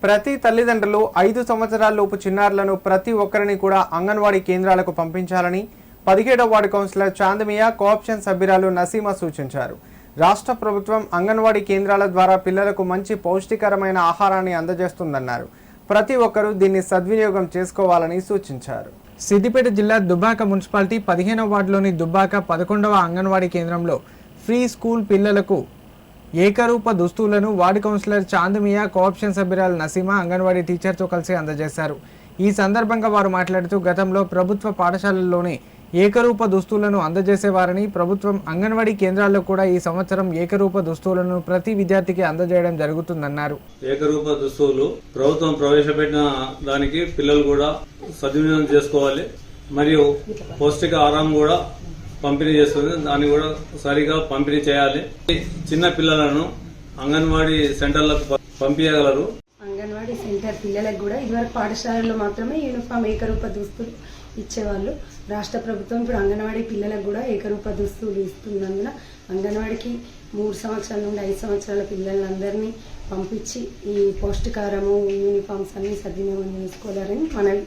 ప్రతి తల్లిదండ్రులు 5 సంవత్సరాలలోపు చిన్నారులను ప్రతి ఒక్కరిని కూడా అంగన్వాడీ కేంద్రాలకు పంపించాలని 17వ వార్డు కౌన్సిలర్ చాందమియా కోఆప్షన్ సభ్యురాలు నసీమా సూచించారు. రాష్ట్ర ప్రభుత్వం అంగన్వాడీ కేంద్రాల ద్వారా పిల్లలకు మంచి పౌష్టికరమైన ఆహారాన్ని అందజేస్తుందన్నారు. ప్రతి ఒక్కరూ దీన్ని సద్వినియోగం చేసుకోవాలని సూచించారు. సిద్దిపేట జిల్లా దుబ్బాక మున్సిపాలిటీ 15వ వార్డులోని దుబ్బాక 11వ అంగన్వాడీ కేంద్రంలో ఫ్రీ స్కూల్ పిల్లలకు ఏకరూప దుస్తులను వార్డు కౌన్సిలర్ చాందమియా కోఆప్షన్ సభ్యురాలు నసీమా అంగన్వాడీ టీచర్తో కలిసి అందజేశారు. ఈ సందర్భంగా వారు మాట్లాడుతూ గతంలో ప్రభుత్వ పాఠశాలల్లోనే ఏకరూప దుస్తులను అందజేసేవారని, ప్రభుత్వం అంగన్వాడీ కేంద్రాల్లో కూడా ఈ సంవత్సరం ఏకరూప దుస్తులను ప్రతి విద్యార్థికి అందజేయడం జరుగుతుందన్నారు. ఏకరూప దుస్తులు ప్రభుత్వం ప్రవేశపెట్టిన దానికి పిల్లలు కూడా సద్వినియోగం చేసుకోవాలి. మరియు పౌష్టిక ఆహారం కూడా పంపిణీ చేస్తుంది, దాన్ని కూడా సరిగా పంపిణీ చేయాలి. చిన్న పిల్లలను అంగన్వాడీ సెంటర్లకు పంపించగలరు. అంగన్వాడీ సెంటర్ పిల్లలకు కూడా ఇదివరకు పాఠశాలలో మాత్రమే యూనిఫామ్ ఏకరూప దుస్తులు ఇచ్చేవాళ్ళు. రాష్ట్ర ప్రభుత్వం ఇప్పుడు అంగన్వాడీ పిల్లలకు కూడా ఏకరూప దుస్తులు ఇస్తున్నందున అంగన్వాడీకి 3 సంవత్సరాల నుండి 5 సంవత్సరాల పిల్లలందరినీ పంపించి ఈ పౌష్టికారము యూనిఫామ్స్ అన్ని సద్వినియోగం చేసుకోవాలని మనవి.